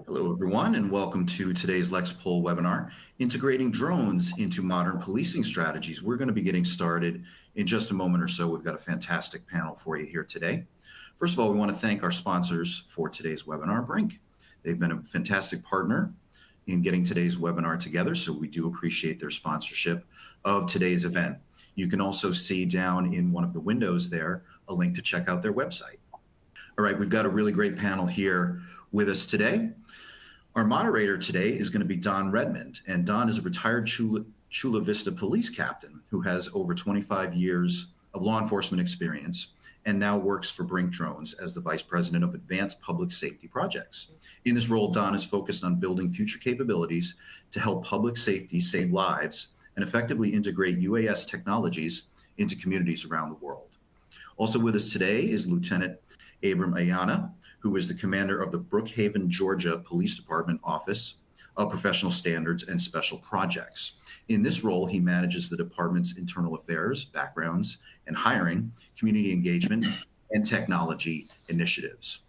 Hello, everyone, and welcome to today's LexPoll webinar, Integrating Drones into Modern Policing Strategies. We're going to be getting started in just a moment or so. We've got a fantastic panel for you here today. First of all, we want to thank our sponsors for today's webinar, BRINC. They've been a fantastic partner in getting today's webinar together, so we do appreciate their sponsorship of today's event. You can also see down in one of the windows there a link to check out their website. All right, we've got a really great panel here with us today. Our moderator today is going to be Don Redmond, and Don is a retired Chula Vista police captain who has over 25 years of law enforcement experience and now works for BRINC Drones as the Vice President of Advanced Public Safety Projects. In this role, Don is focused on building future capabilities to help public safety save lives and effectively integrate UAS technologies into communities around the world. Also with us today is Lieutenant Abram Ayana, who is the commander of the Brookhaven, Georgia Police Department Office of Professional Standards and Special Projects. In this role, he manages the department's internal affairs, backgrounds, and hiring, community engagement, and technology initiatives.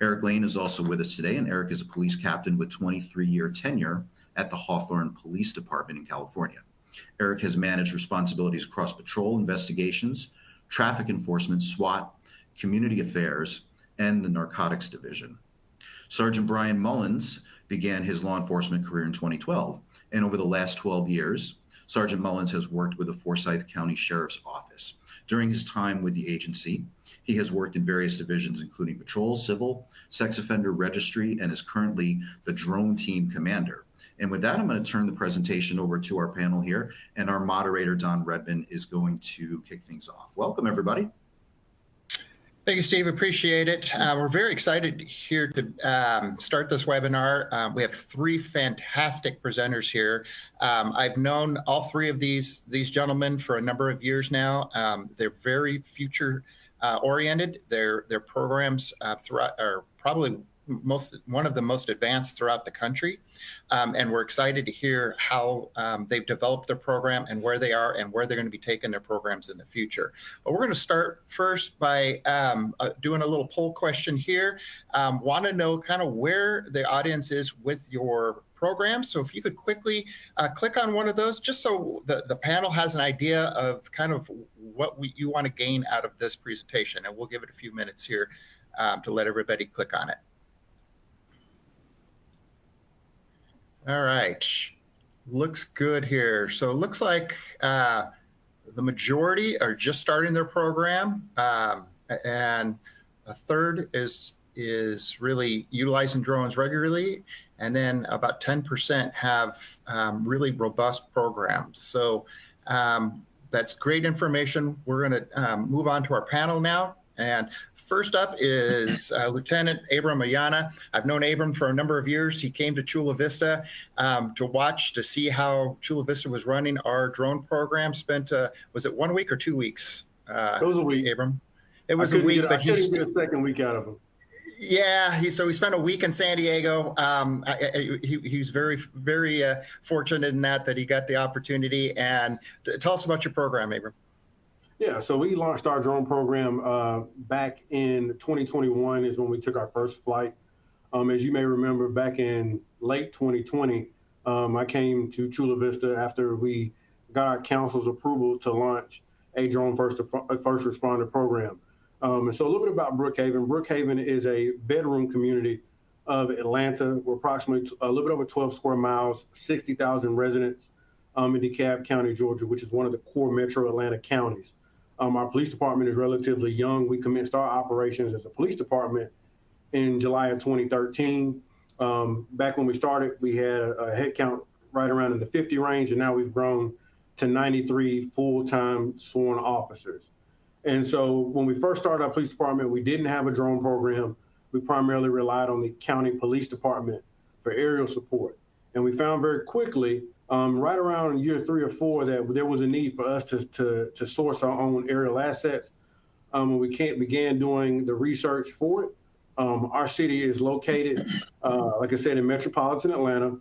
Eric Lane is also with us today, and Eric is a police captain with 23-year tenure at the Hawthorne Police Department in California. Eric has managed responsibilities across patrol investigations, traffic enforcement, SWAT, community affairs, and the narcotics division. Sergeant Brian Mullins began his law enforcement career in 2012, and over the last 12 years, Sergeant Mullins has worked with the Forsyth County Sheriff's Office. During his time with the agency, he has worked in various divisions, including patrol, civil, sex offender registry, and is currently the drone team commander. And with that, I'm going to turn the presentation over to our panel here, and our moderator, Don Redmond, is going to kick things off. Welcome, everybody. Thank you, Steve. Appreciate it. We're very excited here to start this webinar. We have three fantastic presenters here. I've known all three of these gentlemen for a number of years now. They're very future oriented. Their programs throughout are probably one of the most advanced throughout the country. And we're excited to hear how they've developed their program and where they are and where they're going to be taking their programs in the future. But we're going to start first by doing a little poll question here. Want to know kind of where the audience is with your program. So if you could quickly click on one of those, just so the panel has an idea of kind of what you want to gain out of this presentation. And we'll give it a few minutes here to let everybody click on it. All right, looks good here. So it looks like the majority are just starting their program, and a third is really utilizing drones regularly, and then about 10% have really robust programs. So that's great information. We're going to move on to our panel now. And first up is Lieutenant Abram Ayana. I've known Abram for a number of years. He came to Chula Vista to see how Chula Vista was running our drone program. Spent, was it 1 week or 2 weeks? It was a week. Abram? It was a week, but he couldn't get a second week out of him. Yeah, so he spent a week in San Diego. He was very, very fortunate in that he got the opportunity. And tell us about your program, Abram. Yeah, so we launched our drone program back in 2021 is when we took our first flight. As you may remember, back in late 2020, I came to Chula Vista after we got our council's approval to launch a drone first responder program. And so a little bit about Brookhaven. Brookhaven is a bedroom community of Atlanta. We're approximately a little bit over 12 square miles, 60,000 residents in DeKalb County, Georgia, which is one of the core metro Atlanta counties. Our police department is relatively young. We commenced our operations as a police department in July of 2013. Back when we started, we had a head count right around in the 50 range, and now we've grown to 93 full-time sworn officers. And so when we first started our police department, we didn't have a drone program. We primarily relied on the county police department for aerial support. And we found very quickly, right around year 3 or 4, that there was a need for us to source our own aerial assets. When we began doing the research for it, our city is located, like I said, in metropolitan Atlanta,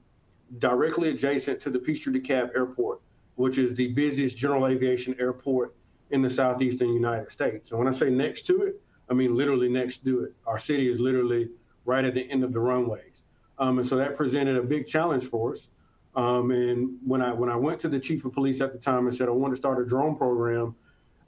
directly adjacent to the Peachtree DeKalb Airport, which is the busiest general aviation airport in the southeastern United States. And when I say next to it, I mean literally next to it. Our city is literally right at the end of the runways. And so that presented a big challenge for us. And when I went to the chief of police at the time and said, I want to start a drone program,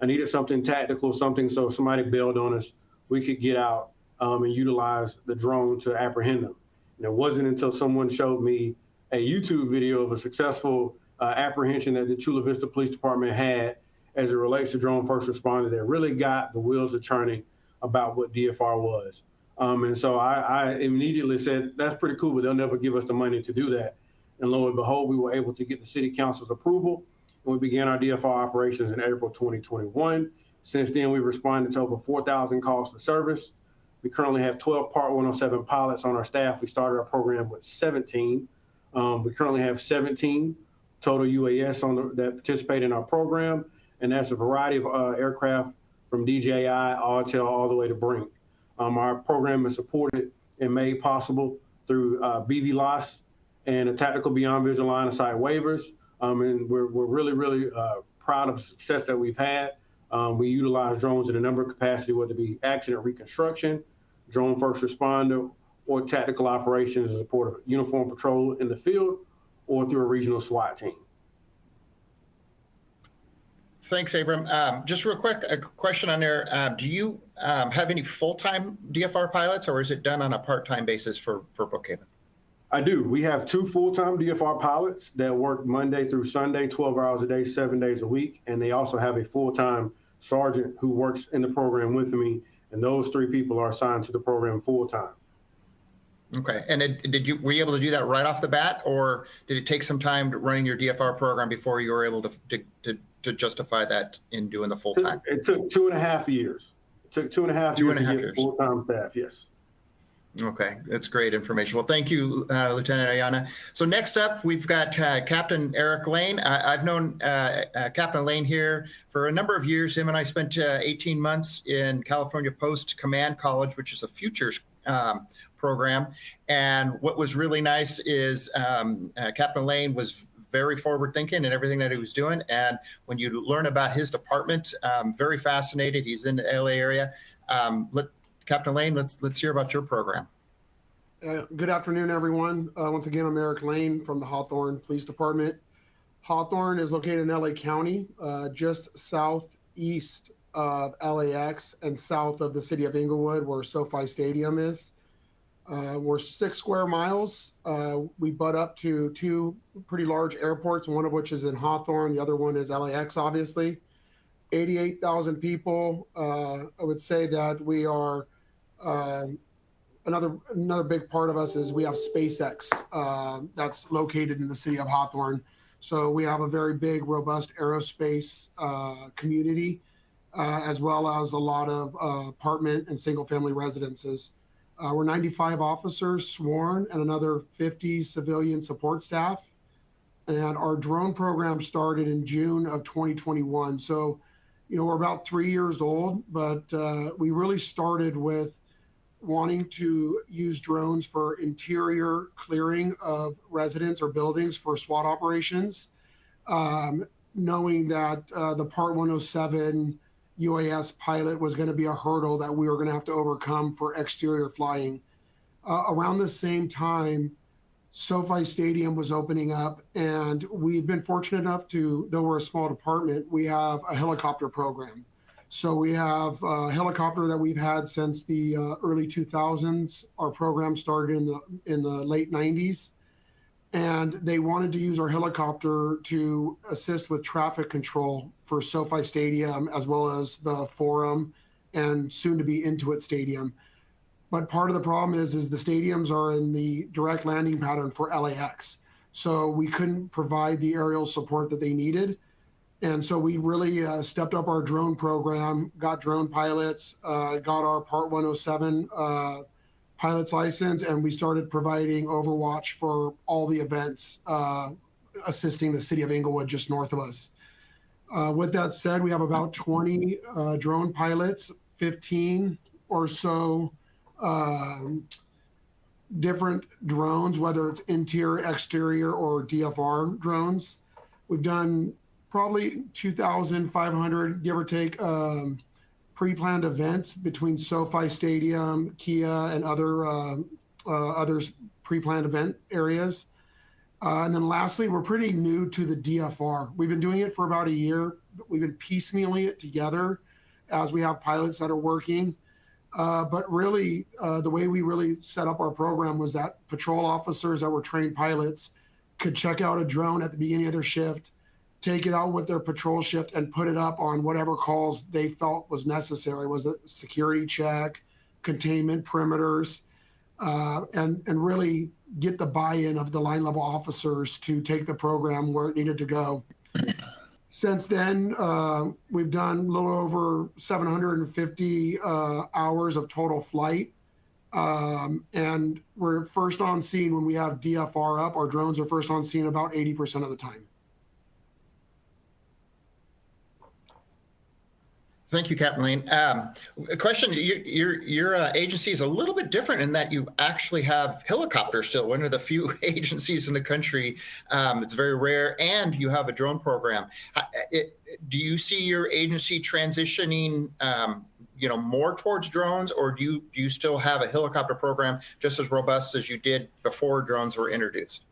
I needed something tactical, something so if somebody bailed on us, we could get out and utilize the drone to apprehend them. And it wasn't until someone showed me a YouTube video of a successful apprehension that the Chula Vista Police Department had as it relates to drone first responder that really got the wheels a churning about what DFR was. And so I immediately said, that's pretty cool, but they'll never give us the money to do that. And lo and behold, we were able to get the city council's approval, and we began our DFR operations in April 2021. Since then, we've responded to over 4,000 calls for service. We currently have 12 Part 107 pilots on our staff. We started our program with 17. We currently have 17 total UAS that participate in our program, and that's a variety of aircraft from DJI, Autel, all the way to BRINC. Our program is supported and made possible through BVLOS and a tactical beyond visual line of sight waivers. And we're really, really proud of the success that we've had. We utilize drones in a number of capacities, whether it be accident reconstruction, drone first responder, or tactical operations in support of uniform patrol in the field or through a regional SWAT team. Thanks, Abram. Just real quick, a question on there. Do you have any full-time DFR pilots, or is it done on a part-time basis for Brookhaven? I do. We have 2 full-time DFR pilots that work Monday through Sunday, 12 hours a day, 7 days a week. And they also have a full-time sergeant who works in the program with me. And those 3 people are assigned to the program full-time. Okay. And were you able to do that right off the bat, or did it take some time to running your DFR program before you were able to justify that in doing the full-time? It took 2.5 years. It took 2.5 years to get full-time staff, yes. Okay, that's great information. Well, thank you, Lieutenant Ayana. So next up, we've got Captain Eric Lane. I've known Captain Lane here for a number of years. Him and I spent 18 months in California Post Command College, which is a futures program. And what was really nice is Captain Lane was very forward thinking in everything that he was doing. And when you learn about his department, very fascinated. He's in the LA area. Captain Lane, let's hear about your program. Good afternoon, everyone. Once again, I'm Eric Lane from the Hawthorne Police Department. Hawthorne is located in LA County, just southeast of LAX and south of the city of Inglewood, where SoFi Stadium is. We're 6 square miles. We butt up to 2 pretty large airports, one of which is in Hawthorne, the other one is LAX, obviously. 88,000 people. I would say that we are another big part of us is we have SpaceX that's located in the city of Hawthorne. So we have a very big, robust aerospace community, as well as a lot of apartment and single-family residences. We're 95 officers sworn and another 50 civilian support staff. And our drone program started in June of 2021. So, we're about 3 years old, but we really started with wanting to use drones for interior clearing of residents or buildings for SWAT operations, knowing that the Part 107 UAS pilot was going to be a hurdle that we were going to have to overcome for exterior flying. Around the same time, SoFi Stadium was opening up, and we've been fortunate enough to, though we're a small department, we have a helicopter program. So we have a helicopter that we've had since the early 2000s. Our program started in the late 90s, and they wanted to use our helicopter to assist with traffic control for SoFi Stadium, as well as the Forum and soon to be Intuit Stadium. But part of the problem is the stadiums are in the direct landing pattern for LAX. So we couldn't provide the aerial support that they needed. And so we really stepped up our drone program, got drone pilots, got our Part 107 pilot's license, and we started providing overwatch for all the events, assisting the city of Inglewood just north of us. With that said, we have about 20 drone pilots, 15 or so different drones, whether it's interior, exterior, or DFR drones. We've done probably 2,500, give or take, pre-planned events between SoFi Stadium, Kia, and other others pre-planned event areas. And then lastly, we're pretty new to the DFR. We've been doing it for about a year. We've been piecemealing it together as we have pilots that are working. But really, the way we really set up our program was that patrol officers that were trained pilots could check out a drone at the beginning of their shift, take it out with their patrol shift, and put it up on whatever calls they felt was necessary. Was it security check, containment, perimeters, and really get the buy-in of the line level officers to take the program where it needed to go. Since then, we've done a little over 750 hours of total flight. And we're first on scene when we have DFR up. Our drones are first on scene about 80% of the time. Thank you, Captain Lane. A question, your agency is a little bit different in that you actually have helicopters still, one of the few agencies in the country. It's very rare, and you have a drone program. Do you see your agency transitioning more towards drones, or do you still have a helicopter program just as robust as you did before drones were introduced?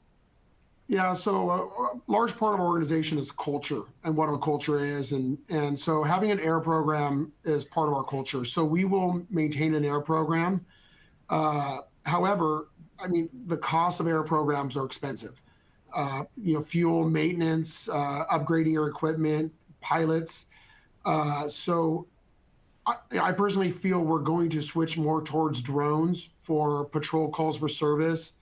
Yeah, so a large part of our organization is culture and what our culture is. And so having an air program is part of our culture. So we will maintain an air program. However, I mean, the cost of air programs are expensive. Fuel, maintenance, upgrading your equipment, pilots. So I personally feel we're going to switch more towards drones for patrol calls for service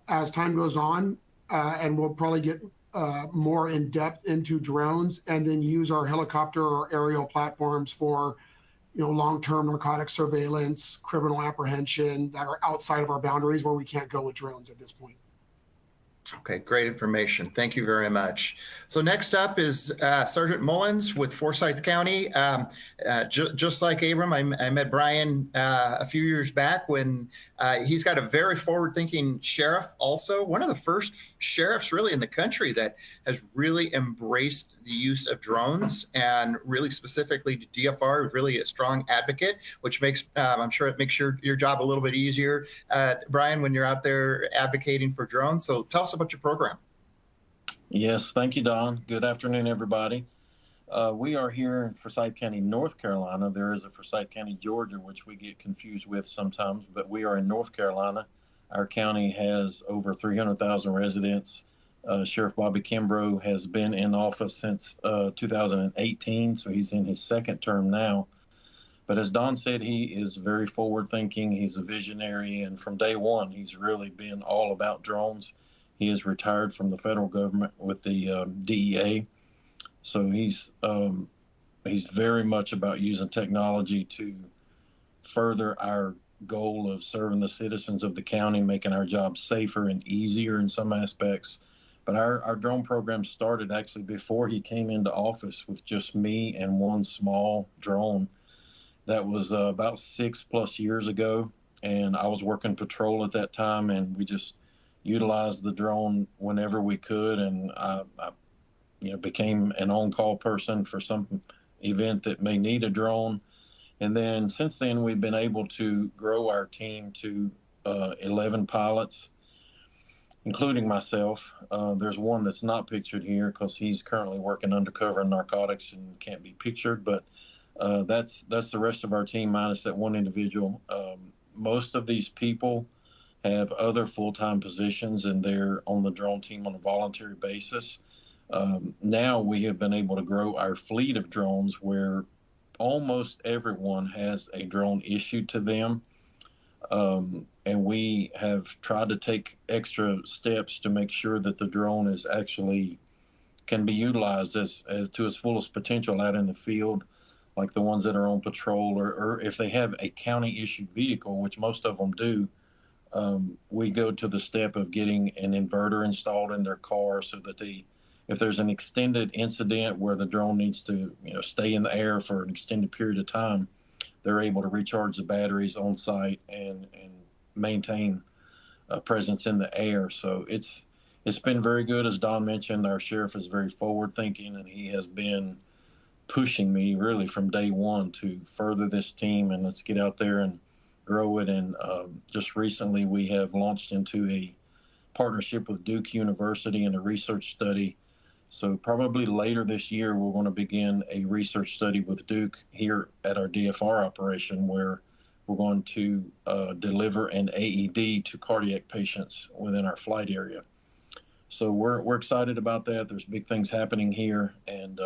as time goes on. And we'll probably get more in depth into drones and then use our helicopter or aerial platforms for, long-term narcotic surveillance, criminal apprehension that are outside of our boundaries where we can't go with drones at this point. Okay, great information. Thank you very much. So next up is Sergeant Mullins with Forsyth County. Just like Abram, I met Brian a few years back when he's got a very forward-thinking sheriff also. One of the first sheriffs really in the country that has really embraced the use of drones, and really specifically to DFR, really a strong advocate, which makes, I'm sure it makes your job a little bit easier, Brian, when you're out there advocating for drones. So tell us about your program. Yes, thank you, Don. Good afternoon, everybody. We are here in Forsyth County, North Carolina. There is a Forsyth County, Georgia, which we get confused with sometimes, but we are in North Carolina. Our county has over 300,000 residents. Sheriff Bobby Kimbrough has been in office since 2018, so he's in his second term now. But as Don said, he is very forward-thinking. He's a visionary, and from day one, he's really been all about drones. He is retired from the federal government with the DEA, so he's very much about using technology to further our goal of serving the citizens of the county, making our jobs safer and easier in some aspects. But our drone program started actually before he came into office with just me and one small drone. That was about 6+ years ago, and I was working patrol at that time, and we just utilized the drone whenever we could, and I became an on-call person for some event that may need a drone. And then since then, we've been able to grow our team to 11 pilots, including myself. There's one that's not pictured here because he's currently working undercover in narcotics and can't be pictured, but that's the rest of our team minus that one individual. Most of these people have other full-time positions, and they're on the drone team on a voluntary basis. Now we have been able to grow our fleet of drones where almost everyone has a drone issued to them. And we have tried to take extra steps to make sure that the drone is actually can be utilized as to its fullest potential out in the field, like the ones that are on patrol, or if they have a county issued vehicle, which most of them do. We go to the step of getting an inverter installed in their car so that if there's an extended incident where the drone needs to stay in the air for an extended period of time, they're able to recharge the batteries on site and maintain a presence in the air. So it's been very good. As Don mentioned, our sheriff is very forward thinking, and he has been pushing me really from day one to further this team, and let's get out there and grow it. And just recently, we have launched into a partnership with Duke University in a research study. So probably later this year, we're going to begin a research study with Duke here at our DFR operation, where we're going to deliver an AED to cardiac patients within our flight area. So we're excited about that. There's big things happening here, and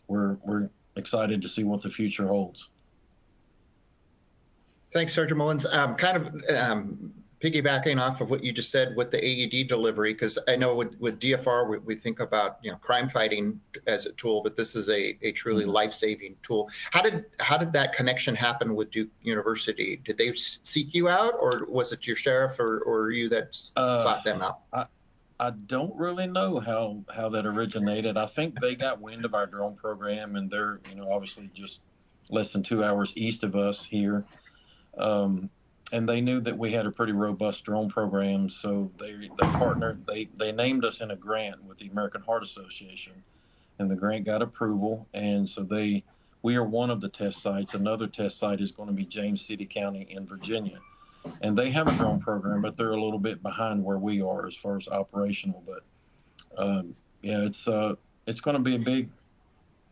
we're excited to see what the future holds. Thanks, Sergeant Mullins. Piggybacking off of what you just said with the AED delivery, because I know with DFR, we think about, you know, crime fighting as a tool, but this is a truly life-saving tool. How did that connection happen with Duke University? Did they seek you out, or was it your sheriff or you that sought them out? I don't really know how that originated. I think they got wind of our drone program, and they're, you know, obviously just less than 2 hours east of us here. And they knew that we had a pretty robust drone program, so they partnered. They named us in a grant with the American Heart Association, and the grant got approval. And so we are one of the test sites. Another test site is going to be James City County in Virginia, and they have a drone program, but they're a little bit behind where we are as far as operational. But yeah, it's going to be a big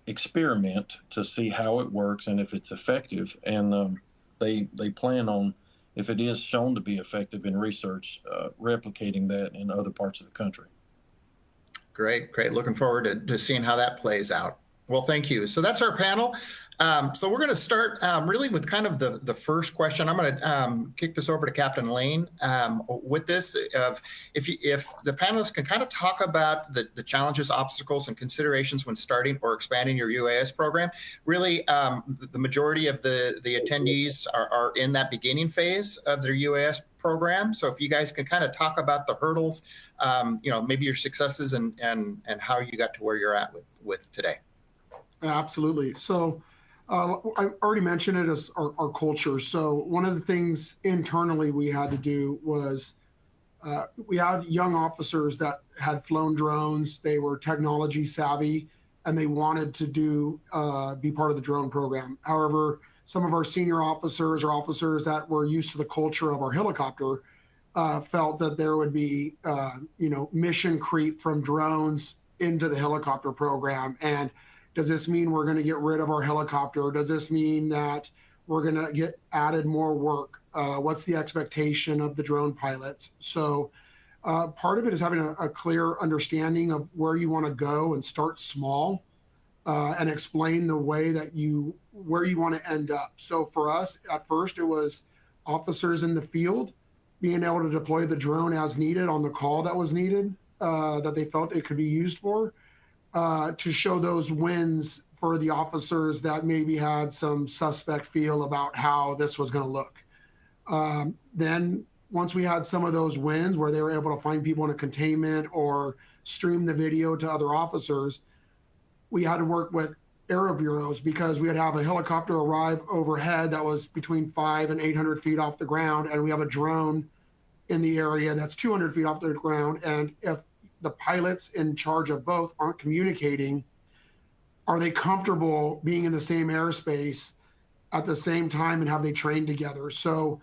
experiment to see how it works and if it's effective. And they plan on, if it is shown to be effective in research, replicating that in other parts of the country. Great. Looking forward to seeing how that plays out. Well, thank you. So that's our panel. So we're going to start really with kind of the first question. I'm going to kick this over to Captain Lane with this. If the panelists can kind of talk about the challenges, obstacles, and considerations when starting or expanding your UAS program. Really, the majority of the attendees are in that beginning phase of their UAS program. So if you guys can kind of talk about the hurdles, you know, maybe your successes and how you got to where you're at with today. Absolutely. So I already mentioned it as our culture. So one of the things internally we had to do was we had young officers that had flown drones. They were technology savvy, and they wanted to be part of the drone program. However, some of our senior officers or officers that were used to the culture of our helicopter felt that there would be, mission creep from drones into the helicopter program. And does this mean we're going to get rid of our helicopter? Does this mean that we're going to get added more work? What's the expectation of the drone pilots? So part of it is having a clear understanding of where you want to go and start small and explain the way that where you want to end up. So for us, at first, it was officers in the field being able to deploy the drone as needed on the call that was needed, that they felt it could be used for. To show those wins for the officers that maybe had some suspect feel about how this was going to look. Then once we had some of those wins where they were able to find people in a containment or stream the video to other officers, we had to work with aero bureaus because we would have a helicopter arrive overhead that was between 500 and 800 feet off the ground, and we have a drone in the area that's 200 feet off the ground. And if the pilots in charge of both aren't communicating, are they comfortable being in the same airspace at the same time, and have they trained together? So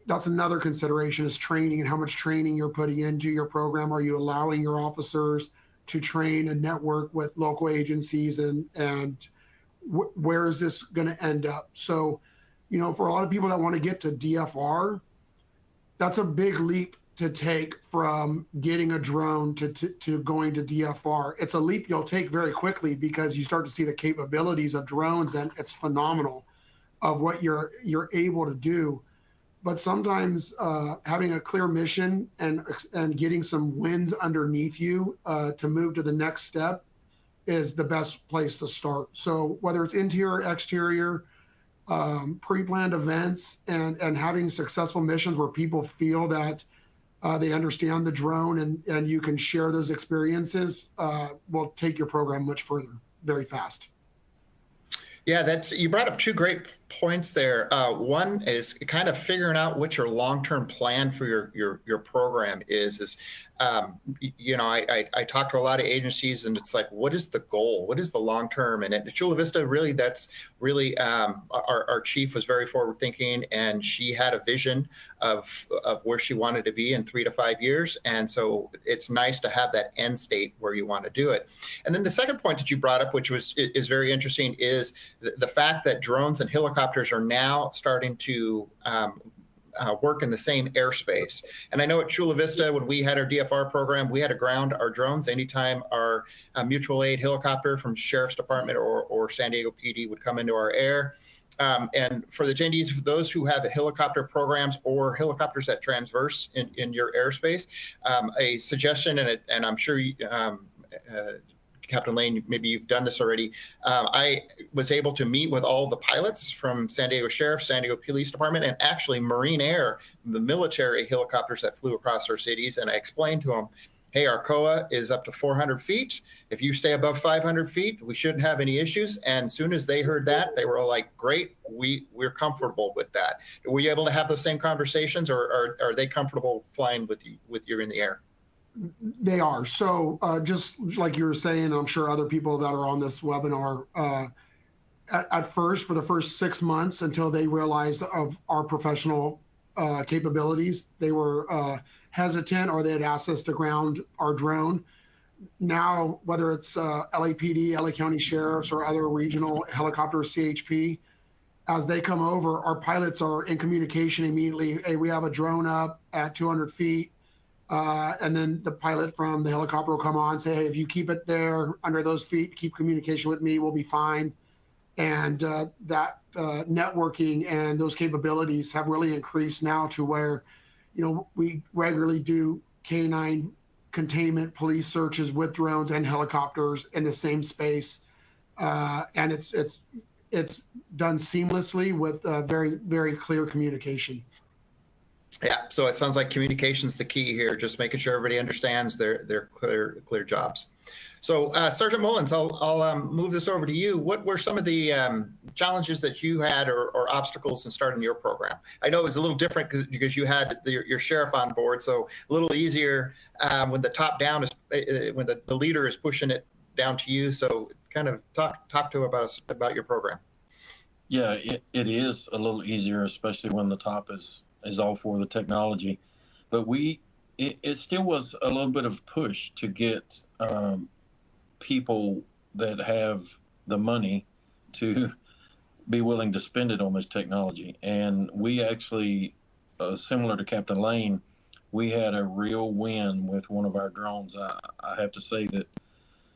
that's another consideration, is training and how much training you're putting into your program. Are you allowing your officers to train and network with local agencies, and where is this going to end up? So, for a lot of people that want to get to DFR, that's a big leap to take from getting a drone to going to DFR. It's a leap you'll take very quickly because you start to see the capabilities of drones, and it's phenomenal of what you're able to do. But sometimes having a clear mission and getting some wins underneath you to move to the next step is the best place to start. So whether it's interior, exterior, pre-planned events, and having successful missions where people feel that they understand the drone and you can share those experiences, will take your program much further very fast. Yeah, you brought up two great points there. One is kind of figuring out what your long-term plan for your program is. You know, I talk to a lot of agencies, and it's like, what is the goal? What is the long term? And at Chula Vista, really, that's really our chief was very forward thinking, and she had a vision of where she wanted to be in 3 to 5 years. And so it's nice to have that end state where you want to do it. And then the second point that you brought up, which is very interesting, is the fact that drones and helicopters are now starting to work in the same airspace. And I know at Chula Vista, when we had our DFR program, we had to ground our drones anytime our mutual aid helicopter from Sheriff's Department or San Diego PD would come into our air. And for the attendees, for those who have helicopter programs or helicopters that transverse in your airspace, a suggestion, and I'm sure Captain Lane, maybe you've done this already. I was able to meet with all the pilots from San Diego Sheriff, San Diego Police Department, and actually Marine Air, the military helicopters that flew across our cities. And I explained to them, hey, our COA is up to 400 feet. If you stay above 500 feet, we shouldn't have any issues. And as soon as they heard that, they were all like, great, we're comfortable with that. Were you able to have those same conversations, or are they comfortable flying with you in the air? They are. So just like you were saying, I'm sure other people that are on this webinar, at first, for the first 6 months until they realized of our professional capabilities, they were hesitant, or they had asked us to ground our drone. Now, whether it's LAPD, LA County Sheriffs, or other regional helicopters, CHP, as they come over, our pilots are in communication immediately. Hey, we have a drone up at 200 feet. And then the pilot from the helicopter will come on and say, hey, if you keep it there under those feet, keep communication with me, we'll be fine. And that networking and those capabilities have really increased now to where, you know, we regularly do K9 containment police searches with drones and helicopters in the same space. And it's done seamlessly with very, very clear communication. Yeah, so it sounds like communication's the key here, just making sure everybody understands their clear jobs. So Sergeant Mullins, I'll move this over to you. What were some of the challenges that you had or obstacles in starting your program? I know it was a little different because you had your sheriff on board, so a little easier when the top down is, when the leader is pushing it down to you. So kind of talk to us about your program. Yeah, it is a little easier, especially when the top is all for the technology, but it still was a little bit of push to get people that have the money to be willing to spend it on this technology. And we actually, similar to Captain Lane, we had a real win with one of our drones. I have to say that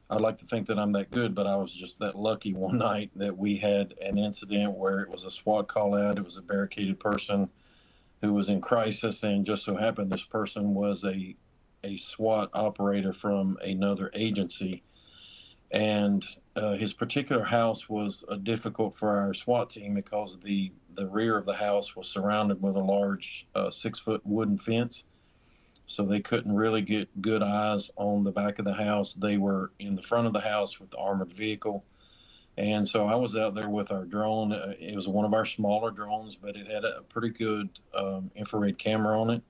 I'd like to think that I'm that good, but I was just that lucky one night that we had an incident where it was a SWAT call out. It was a barricaded person who was in crisis, and just so happened this person was a SWAT operator from another agency. And his particular house was difficult for our SWAT team because the rear of the house was surrounded with a large 6-foot wooden fence. So they couldn't really get good eyes on the back of the house. They were in the front of the house with the armored vehicle. And so I was out there with our drone. It was one of our smaller drones, but it had a pretty good infrared camera on it.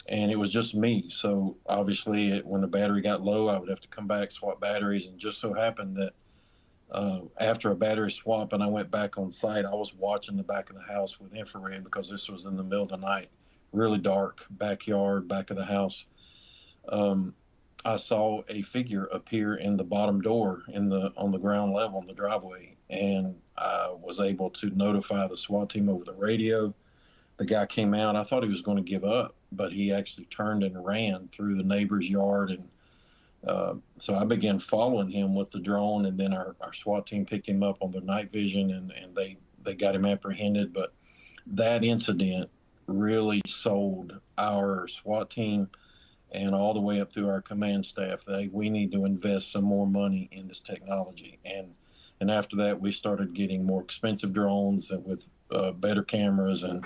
And it was just me. So obviously when the battery got low, I would have to come back, swap batteries. And just so happened that after a battery swap and I went back on site, I was watching the back of the house with infrared because this was in the middle of the night, really dark, backyard, back of the house. I saw a figure appear in the bottom door on the ground level in the driveway, and I was able to notify the SWAT team over the radio. The guy came out. I thought he was going to give up, but he actually turned and ran through the neighbor's yard. And so I began following him with the drone, and then our SWAT team picked him up on their night vision, and they got him apprehended. But that incident really sold our SWAT team and all the way up through our command staff that we need to invest some more money in this technology. And after that, we started getting more expensive drones and with better cameras. And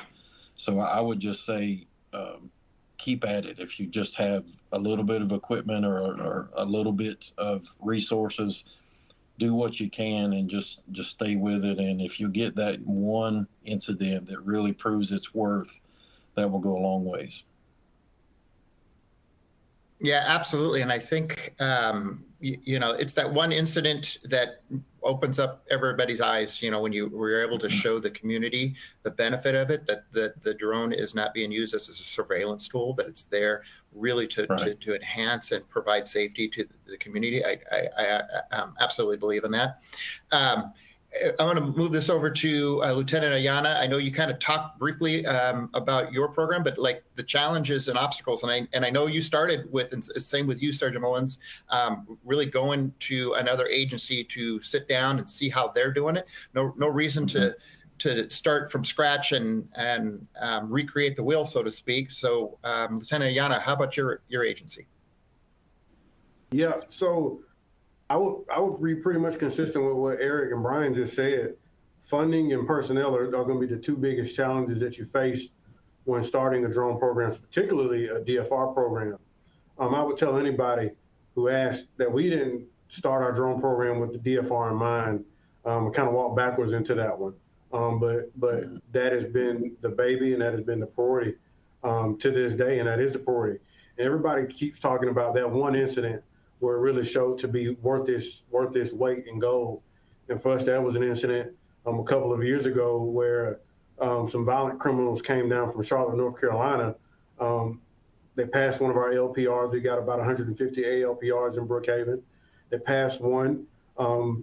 so I would just say, keep at it. If you just have a little bit of equipment or a little bit of resources, do what you can and just stay with it. And if you get that one incident that really proves its worth, that will go a long ways. Yeah, absolutely. And I think, it's that one incident that opens up everybody's eyes, when we're able to show the community the benefit of it, that the drone is not being used as a surveillance tool, that it's there really to enhance and provide safety to the community. I absolutely believe in that. I want to move this over to Lieutenant Ayana. I know you kind of talked briefly about your program, but like the challenges and obstacles, and I know you started with, and same with you, Sergeant Mullins, really going to another agency to sit down and see how they're doing it. No reason to start from scratch and recreate the wheel, so to speak. So, Lieutenant Ayana, how about your agency? Yeah, so I would be pretty much consistent with what Eric and Brian just said. Funding and personnel are going to be the two biggest challenges that you face when starting a drone program, particularly a DFR program. I would tell anybody who asked that we didn't start our drone program with the DFR in mind. We kind of walked backwards into that one. But that has been the baby, and that has been the priority to this day, and that is the priority. And everybody keeps talking about that one incident where it really showed to be worth this weight in gold. And for us, that was an incident a couple of years ago where some violent criminals came down from Charlotte, North Carolina. They passed one of our LPRs. We got about 150 ALPRs in Brookhaven. They passed one.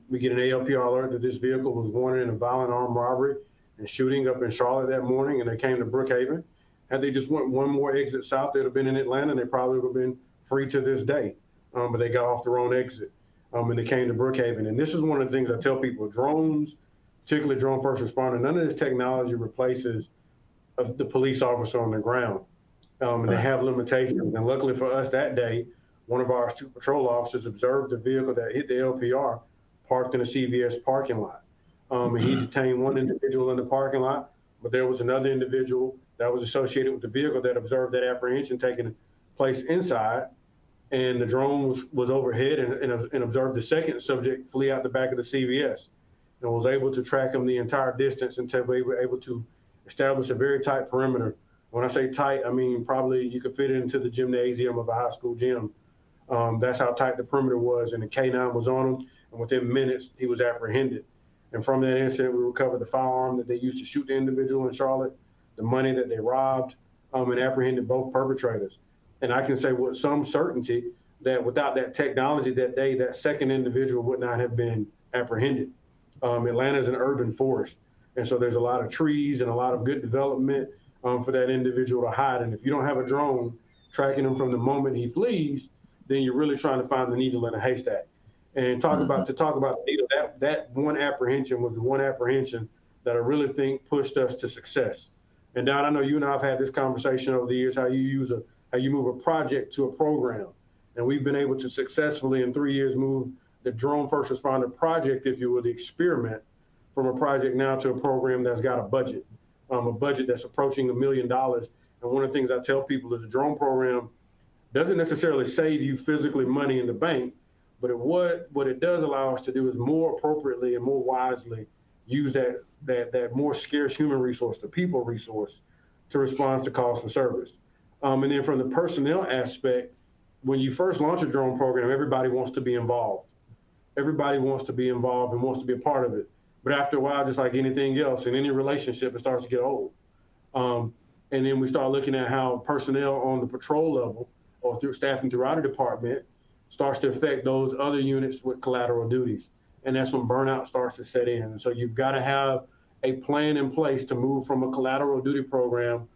We get an ALPR alert that this vehicle was wanted in a violent armed robbery and shooting up in Charlotte that morning, and they came to Brookhaven. Had they just went one more exit south, they'd have been in Atlanta, and they probably would have been free to this day. But they got off the wrong exit, and they came to Brookhaven. And this is one of the things I tell people: drones, particularly drone first responder, none of this technology replaces the police officer on the ground. And they have limitations. And luckily for us that day, one of our two patrol officers observed the vehicle that hit the LPR parked in a CVS parking lot. And he detained one individual in the parking lot, but there was another individual that was associated with the vehicle that observed that apprehension taking place inside. And the drone was overhead and observed the second subject flee out the back of the CVS and was able to track him the entire distance until we were able to establish a very tight perimeter. When I say tight, I mean probably you could fit it into the gymnasium of a high school gym. That's how tight the perimeter was, and the K9 was on him, and within minutes, he was apprehended. And from that incident, we recovered the firearm that they used to shoot the individual in Charlotte, the money that they robbed, and apprehended both perpetrators. And I can say with some certainty that without that technology that day, that second individual would not have been apprehended. Atlanta is an urban forest, and so there's a lot of trees and a lot of good development for that individual to hide. And if you don't have a drone tracking him from the moment he flees, then you're really trying to find the needle in a haystack. And talk about the needle, that one apprehension was the one apprehension that I really think pushed us to success. And Don, I know you and I have had this conversation over the years, how you move a project to a program. And we've been able to successfully in 3 years move the drone first responder project, if you will, the experiment, from a project now to a program that's got a budget that's approaching $1 million. And one of the things I tell people is a drone program doesn't necessarily save you physically money in the bank, but what it does allow us to do is more appropriately and more wisely use that more scarce human resource, the people resource, to respond to calls for service. And then from the personnel aspect, when you first launch a drone program, everybody wants to be involved. Everybody wants to be involved and wants to be a part of it. But after a while, just like anything else, in any relationship, it starts to get old. And then we start looking at how personnel on the patrol level or through staffing throughout a department starts to affect those other units with collateral duties. And that's when burnout starts to set in. And so you've got to have a plan in place to move from a collateral duty program,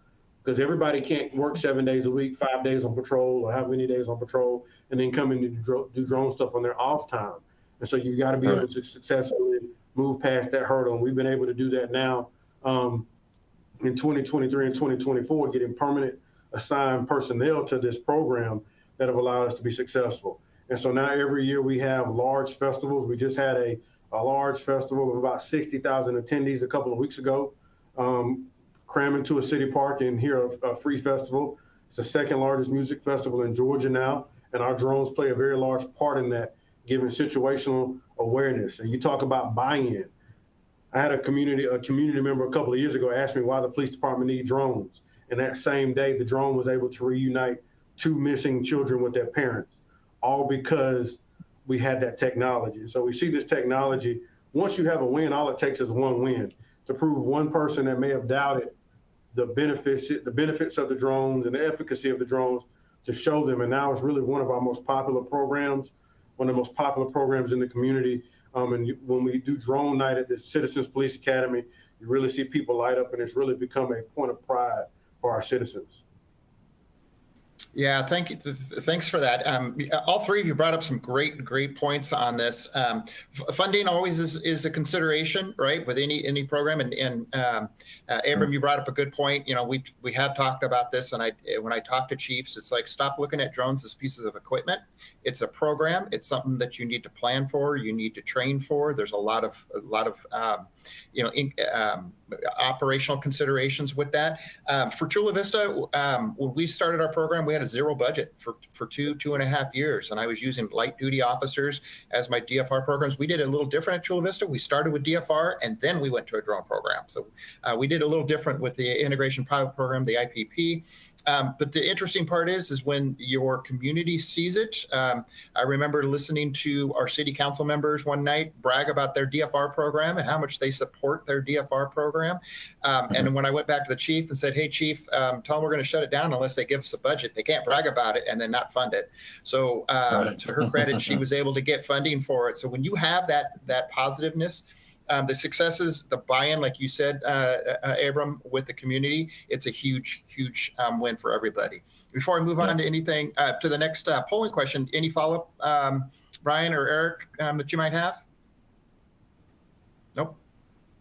because everybody can't work 7 days a week, 5 days on patrol, or how many days on patrol, and then come in to do drone stuff on their off time. And so you've got to be able to successfully move past that hurdle. And we've been able to do that now in 2023 and 2024, getting permanent assigned personnel to this program that have allowed us to be successful. And so now every year we have large festivals. We just had a large festival of about 60,000 attendees a couple of weeks ago, cramming to a city park and here a free festival. It's the second largest music festival in Georgia now, and our drones play a very large part in that. giving situational awareness. And you talk about buy-in. I had a community member a couple of years ago ask me why the police department need drones. And that same day, the drone was able to reunite 2 missing children with their parents, all because we had that technology. So we see this technology. Once you have a win, all it takes is one win to prove one person that may have doubted the benefits of the drones and the efficacy of the drones, to show them. And now it's really one of our most popular programs, one of the most popular programs in the community. When we do drone night at the Citizens Police Academy, you really see people light up, and it's really become a point of pride for our citizens. Yeah, thank you. Thanks for that. All three of you brought up some great points on this. Funding always is a consideration, right, with any program. And Abram, you brought up a good point. You know, we have talked about this, and when I talk to chiefs, it's like, stop looking at drones as pieces of equipment. It's a program. It's something that you need to plan for. You need to train for. There's a lot of operational considerations with that. For Chula Vista, when we started our program, we had a zero budget for 2.5 years, and I was using light duty officers as my DFR programs. We did a little different at Chula Vista. We started with DFR, and then we went to a drone program. So we did a little different with the integration pilot program, the IPP. But the interesting part is when your community sees it. I remember listening to our city council members one night brag about their DFR program and how much they support their DFR program. And when I went back to the chief and said, hey, chief, tell them we're going to shut it down unless they give us a budget. They can't brag about it and then not fund it. So to her credit, she was able to get funding for it. So when you have that positiveness, the successes, the buy-in, like you said, Abram, with the community, it's a huge win for everybody. Before I move on to anything, to the next polling question, any follow-up, Brian or Eric, that you might have? Nope.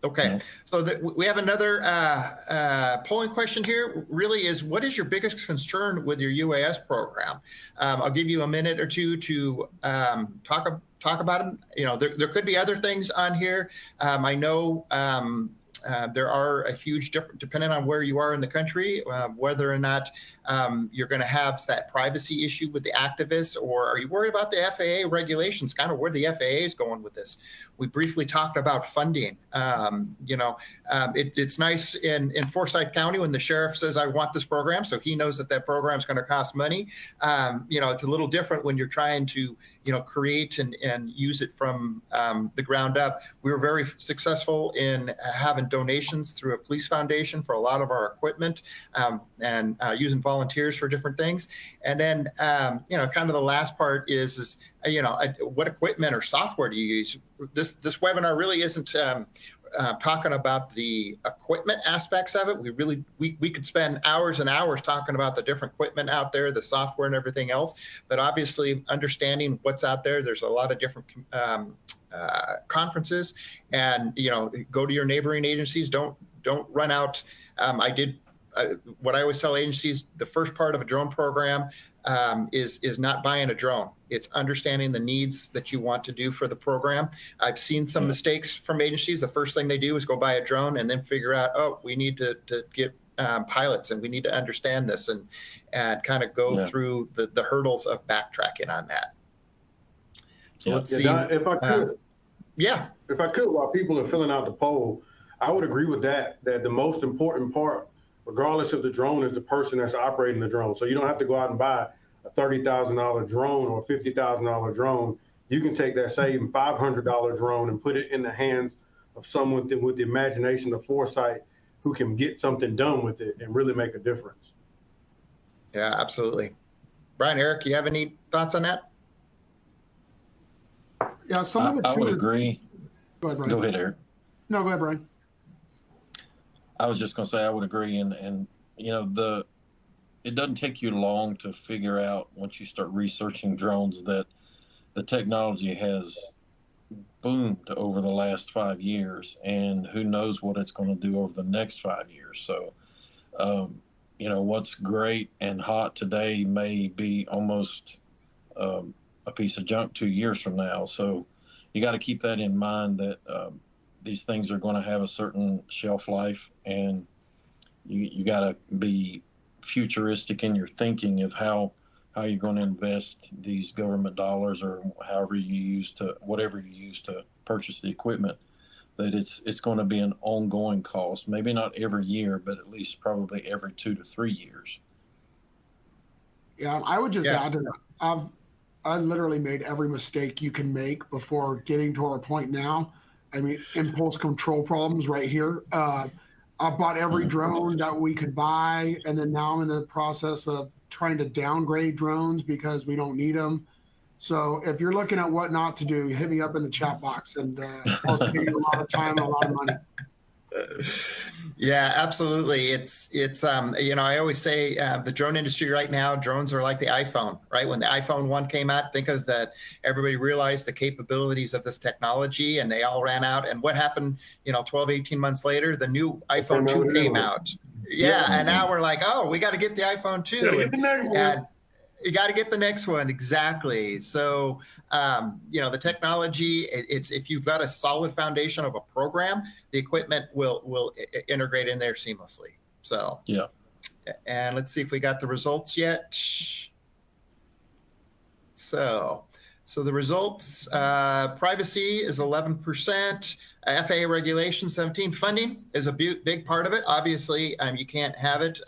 Okay, so we have another polling question here. Really is, what is your biggest concern with your UAS program? I'll give you a minute or two to talk about them. You know, there could be other things on here. I know there are a huge difference, depending on where you are in the country, whether or not you're going to have that privacy issue with the activists, or are you worried about the FAA regulations, kind of where the FAA is going with this? We briefly talked about funding. It's nice in Forsyth County when the sheriff says, I want this program, so he knows that program is going to cost money. It's a little different when you're trying to create and use it from the ground up. We were very successful in having donations through a police foundation for a lot of our equipment, and using volunteers for different things. And then, kind of the last part is what equipment or software do you use? This webinar really isn't talking about the equipment aspects of it. We could spend hours and hours talking about the different equipment out there, the software and everything else, but obviously understanding what's out there. There's a lot of different conferences, and go to your neighboring agencies. Don't run out. What I always tell agencies, the first part of a drone program is not buying a drone. It's understanding the needs that you want to do for the program. I've seen some mistakes from agencies. The first thing they do is go buy a drone and then figure out, oh, we need to get pilots, and we need to understand this, and kind of go through the hurdles of backtracking on that. So let's see. Don, if I could, if I could, while people are filling out the poll, I would agree with that the most important part, regardless of the drone, is the person that's operating the drone. So you don't have to go out and buy a $30,000 drone or a $50,000 drone. You can take that same $500 drone and put it in the hands of someone with the imagination, the foresight, who can get something done with it and really make a difference. Yeah, absolutely. Brian, Eric, you have any thoughts on that? Yeah, some of it too. I would agree. Go ahead, Brian. Go ahead, Eric. No, go ahead, Brian. I was just going to say I would agree, and it doesn't take you long to figure out, once you start researching drones, that the technology has boomed over the last 5 years, and who knows what it's going to do over the next 5 years. So, what's great and hot today may be almost a piece of junk 2 years from now. So you got to keep that in mind, that these things are going to have a certain shelf life, and you got to be futuristic in your thinking of how how you're going to invest these government dollars or whatever you use to purchase the equipment, that it's going to be an ongoing cost, maybe not every year, but at least probably every 2 to 3 years. Yeah, I would just Yeah. add to that. I've literally made every mistake you can make before getting to our point now. I mean, impulse control problems right here. I bought every drone that we could buy, and then now I'm in the process of trying to downgrade drones because we don't need them. So if you're looking at what not to do, hit me up in the chat box, and I'll save you a lot of time and a lot of money. Yeah, absolutely. It's I always say the drone industry right now, drones are like the iPhone, right? When the iPhone 1 came out, think of that, everybody realized the capabilities of this technology and they all ran out. And what happened, 12, 18 months later, the new iPhone 2 came out. Yeah, and now we're like, oh, we got to get the iPhone 2. Yeah, get the next one. You got to get the next one. Exactly. So, the technology, if you've got a solid foundation of a program, the equipment will integrate in there seamlessly. So, yeah. And let's see if we got the results yet. So the results, privacy is 11%, FAA regulation 17%. Funding is a big part of it. Obviously, you can't have it.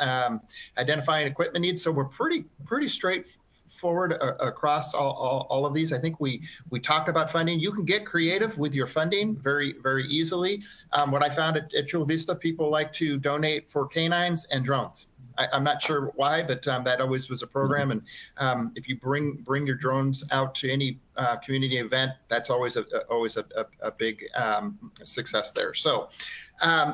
Identifying equipment needs. So we're pretty straightforward across all of these. I think we talked about funding. You can get creative with your funding very, very easily. What I found at Chula Vista, people like to donate for canines and drones. I'm not sure why, but that always was a program. And if you bring your drones out to any community event, that's always a big success there. So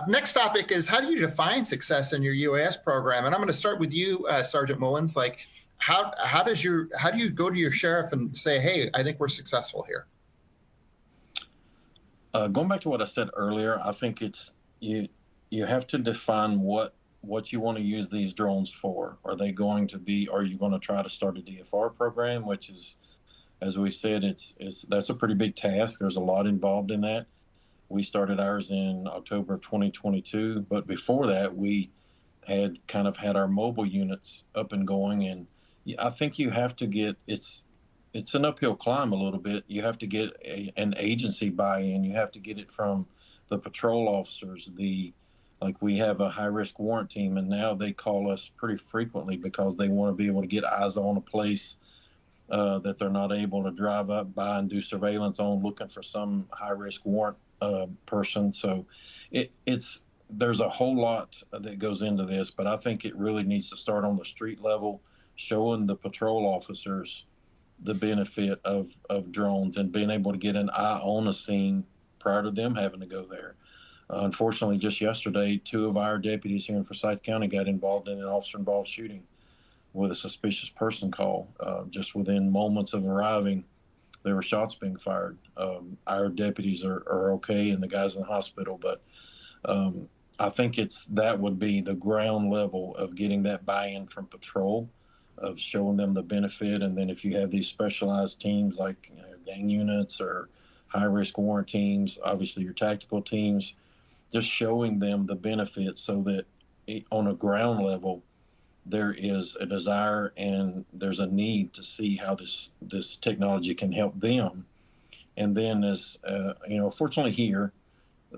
next topic is, how do you define success in your UAS program? And I'm going to start with you, Sergeant Mullins. Like, how do you go to your sheriff and say, hey, I think we're successful here? Going back to what I said earlier, I think it's you have to define what you want to use these drones for. Are you going to try to start a DFR program, which is, as we said, that's a pretty big task. There's a lot involved in that. We started ours in October of 2022, but before that, we had our mobile units up and going. And I think you have to get, it's an uphill climb a little bit. You have to get an agency buy-in. You have to get it from the patrol officers, like we have a high-risk warrant team, and now they call us pretty frequently because they want to be able to get eyes on a place that they're not able to drive up by and do surveillance on, looking for some high-risk warrant person. So there's a whole lot that goes into this, but I think it really needs to start on the street level, showing the patrol officers the benefit of drones and being able to get an eye on a scene prior to them having to go there. Unfortunately, just yesterday, 2 of our deputies here in Forsyth County got involved in an officer-involved shooting with a suspicious person call. Just within moments of arriving, there were shots being fired. Our deputies are okay, and the guys in the hospital, but I think that would be the ground level of getting that buy-in from patrol, of showing them the benefit. And then if you have these specialized teams like gang units or high-risk warrant teams, obviously your tactical teams, just showing them the benefit so that on a ground level, there is a desire and there's a need to see how this technology can help them. And then fortunately here,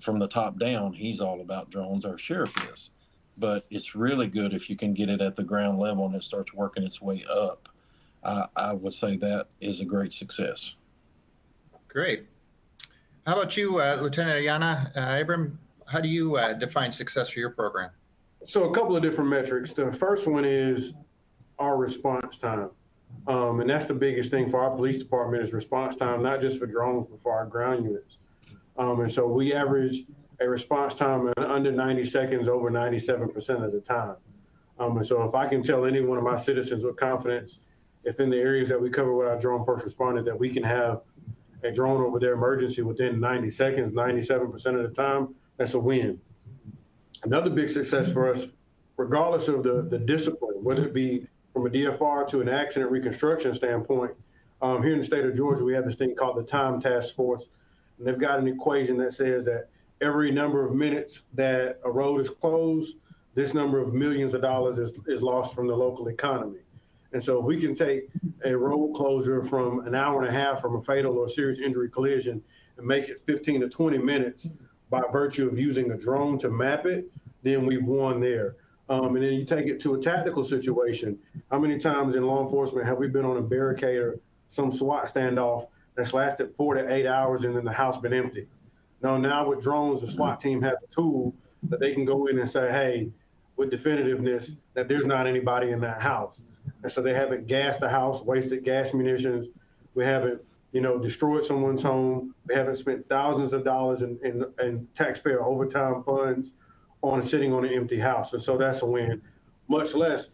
from the top down, he's all about drones, our sheriff is. But it's really good if you can get it at the ground level and it starts working its way up. I would say that is a great success. Great. How about you, Lieutenant Ayana Abram? How do you define success for your program? So a couple of different metrics. The first one is our response time. And that's the biggest thing for our police department, is response time, not just for drones, but for our ground units. And so we average a response time in under 90 seconds over 97% of the time. And so if I can tell any one of my citizens with confidence, if in the areas that we cover with our drone first responder, that we can have a drone over their emergency within 90 seconds, 97% of the time, that's a win. Another big success for us, regardless of the discipline, whether it be from a DFR to an accident reconstruction standpoint, here in the state of Georgia, we have this thing called the Time Task Force. And they've got an equation that says that every number of minutes that a road is closed, this number of millions of dollars is lost from the local economy. And so if we can take a road closure from an hour and a half from a fatal or serious injury collision and make it 15 to 20 minutes by virtue of using a drone to map it, then we've won there. And then you take it to a tactical situation. How many times in law enforcement have we been on a barricade or some SWAT standoff that's lasted 4 to 8 hours and then the house been empty? Now with drones, the SWAT team has a tool that they can go in and say, hey, with definitiveness, that there's not anybody in that house. And so they haven't gassed the house, wasted gas munitions. We haven't, destroyed someone's home. We haven't spent thousands of dollars in taxpayer overtime funds on sitting on an empty house. And so that's a win. Much less,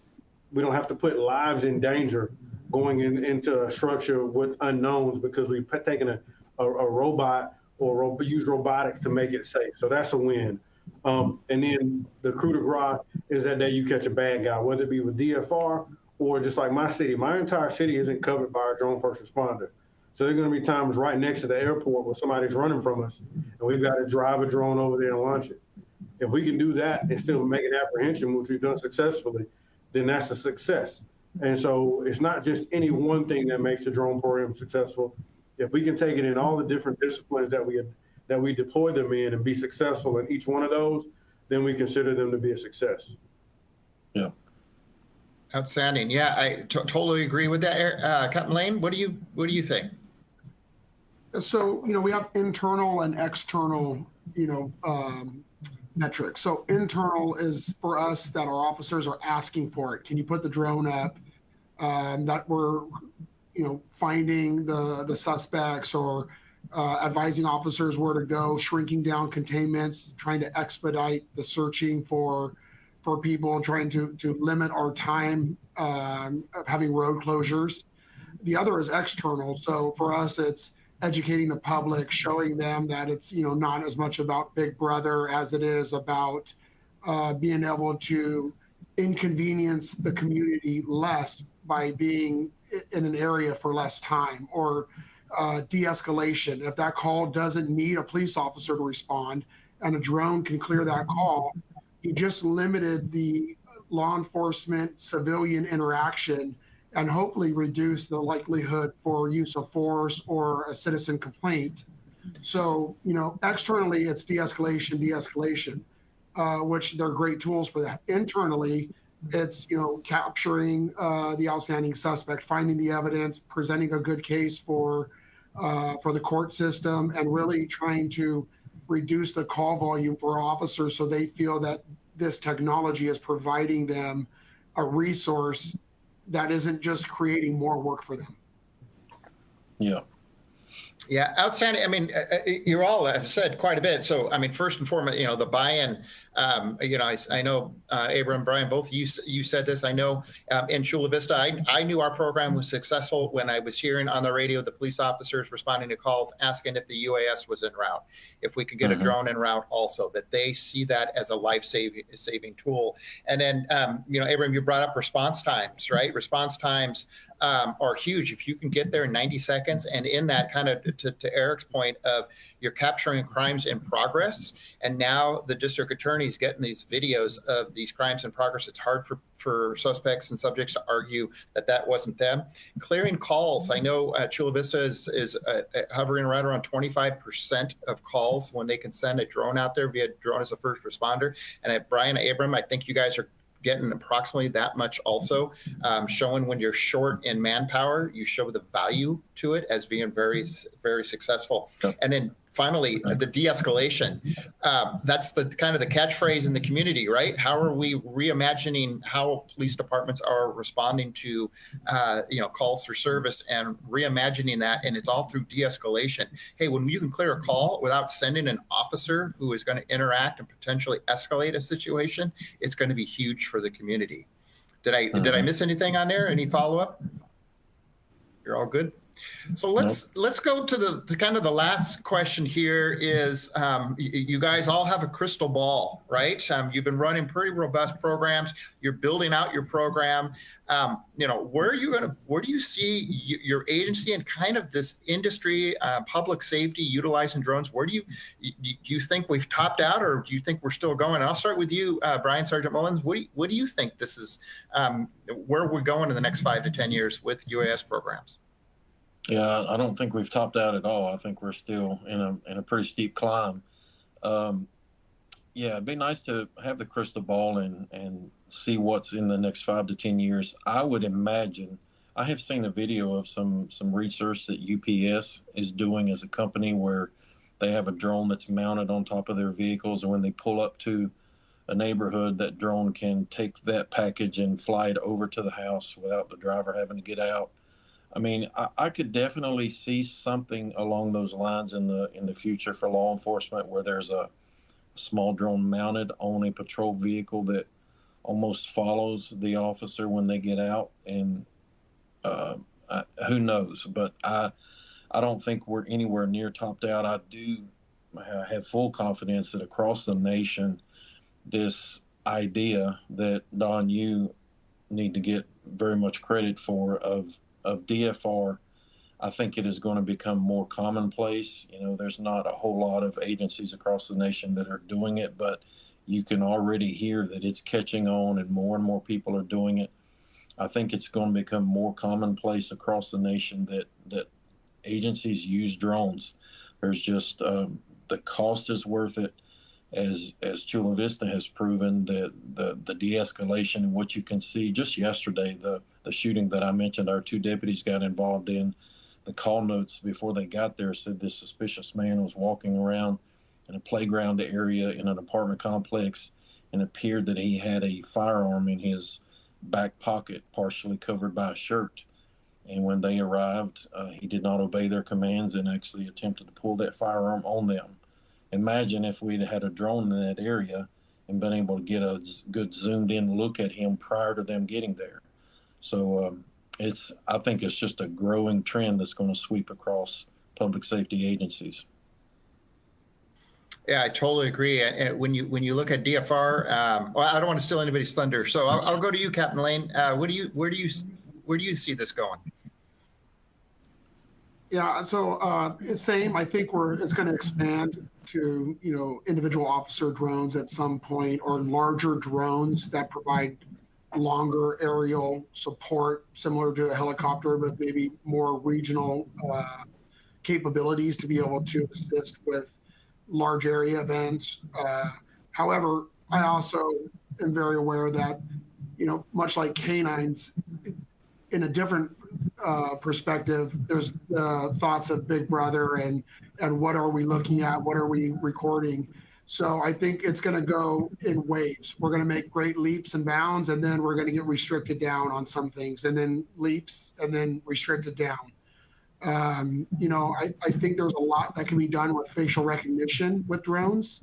we don't have to put lives in danger going into a structure with unknowns because we've taken a robot or use robotics to make it safe. So that's a win. And then the coup de grace is that day you catch a bad guy, whether it be with DFR or just like my city. My entire city isn't covered by a drone first responder. So there are going to be times right next to the airport where somebody's running from us and we've got to drive a drone over there and launch it. If we can do that and still make an apprehension, which we've done successfully, then that's a success. And so it's not just any one thing that makes the drone program successful. If we can take it in all the different disciplines that we deploy them in and be successful in each one of those, then we consider them to be a success. Yeah. Outstanding. Yeah, I totally agree with that. Captain Lane, what do you think? So, we have internal and external, metrics. So internal is for us that our officers are asking for it. Can you put the drone up? That we're, finding the suspects or advising officers where to go, shrinking down containments, trying to expedite the searching for people, trying to limit our time of having road closures. The other is external. So for us, it's educating the public, showing them that it's, not as much about Big Brother as it is about being able to inconvenience the community less by being in an area for less time, or de-escalation. If that call doesn't need a police officer to respond and a drone can clear that call, you just limited the law enforcement civilian interaction and hopefully reduce the likelihood for use of force or a citizen complaint. So, externally it's de-escalation, which they're great tools for that. Internally, it's, capturing the outstanding suspect, finding the evidence, presenting a good case for the court system, and really trying to reduce the call volume for officers so they feel that this technology is providing them a resource that isn't just creating more work for them. Yeah. Yeah, outstanding. I mean, you all have said quite a bit. So, I mean, first and foremost, the buy-in. I know Abram, Brian, both you said this. I know in Chula Vista, I knew our program was successful when I was hearing on the radio the police officers responding to calls asking if the UAS was en route, if we could get a drone en route also, that they see that as a life-saving tool. And then, Abram, you brought up response times, right? Response times are huge. If you can get there in 90 seconds, and in that kind of to Eric's point of you're capturing crimes in progress, and now the district attorney's getting these videos of these crimes in progress. It's hard for suspects and subjects to argue that wasn't them. Clearing calls. I know Chula Vista is hovering around 25% of calls when they can send a drone out there via drone as a first responder. And at Brian, Abram, I think you guys are getting approximately that much also, showing when you're short in manpower, you show the value to it as being very, very successful. And then finally, the de-escalation. That's the kind of the catchphrase in the community, right? How are we reimagining how police departments are responding to, calls for service, and reimagining that? And it's all through de-escalation. Hey, when you can clear a call without sending an officer who is going to interact and potentially escalate a situation, it's going to be huge for the community. Did I miss anything on there? Any follow-up? You're all good? So let's go to the kind of the last question here is you guys all have a crystal ball, right? You've been running pretty robust programs. You're building out your program. Where do you see your agency and kind of this industry, public safety, utilizing drones? Where do you think we've topped out, or do you think we're still going? And I'll start with you, Brian Sergeant Mullins. What do you think this is? Where we're going in the next 5 to 10 years with UAS programs? Yeah, I don't think we've topped out at all. I think we're still in a pretty steep climb. Yeah, it'd be nice to have the crystal ball and see what's in the next 5 to 10 years. I would imagine, I have seen a video of some research that UPS is doing as a company where they have a drone that's mounted on top of their vehicles, and when they pull up to a neighborhood, that drone can take that package and fly it over to the house without the driver having to get out. I mean, I could definitely see something along those lines in the future for law enforcement, where there's a small drone mounted on a patrol vehicle that almost follows the officer when they get out. And who knows? But I don't think we're anywhere near topped out. I do have full confidence that across the nation, this idea that, Don, you need to get very much credit for of DFR, I think it is going to become more commonplace. There's not a whole lot of agencies across the nation that are doing it, but you can already hear that it's catching on and more people are doing it. I think it's going to become more commonplace across the nation that agencies use drones. There's just the cost is worth it. As Chula Vista has proven, the de-escalation and what you can see. Just yesterday, the shooting that I mentioned, our 2 deputies got involved in, the call notes before they got there said this suspicious man was walking around in a playground area in an apartment complex, and appeared that he had a firearm in his back pocket, partially covered by a shirt. And when they arrived, he did not obey their commands and actually attempted to pull that firearm on them. Imagine if we'd had a drone in that area and been able to get a good zoomed in look at him prior to them getting there. So I think it's just a growing trend that's going to sweep across public safety agencies. Yeah, I totally agree. And when you look at DFR, well, I don't want to steal anybody's thunder, so I'll go to you, Captain Lane. Where do you see this going? Yeah, so same. I think it's going to expand to individual officer drones at some point, or larger drones that provide longer aerial support, similar to a helicopter, but maybe more regional capabilities to be able to assist with large area events. However, I also am very aware that much like canines, in a different perspective, there's thoughts of Big Brother and what are we looking at, what are we recording. So I think it's going to go in waves. We're going to make great leaps and bounds, and then we're going to get restricted down on some things, and then leaps, and then restricted down. I think there's a lot that can be done with facial recognition with drones,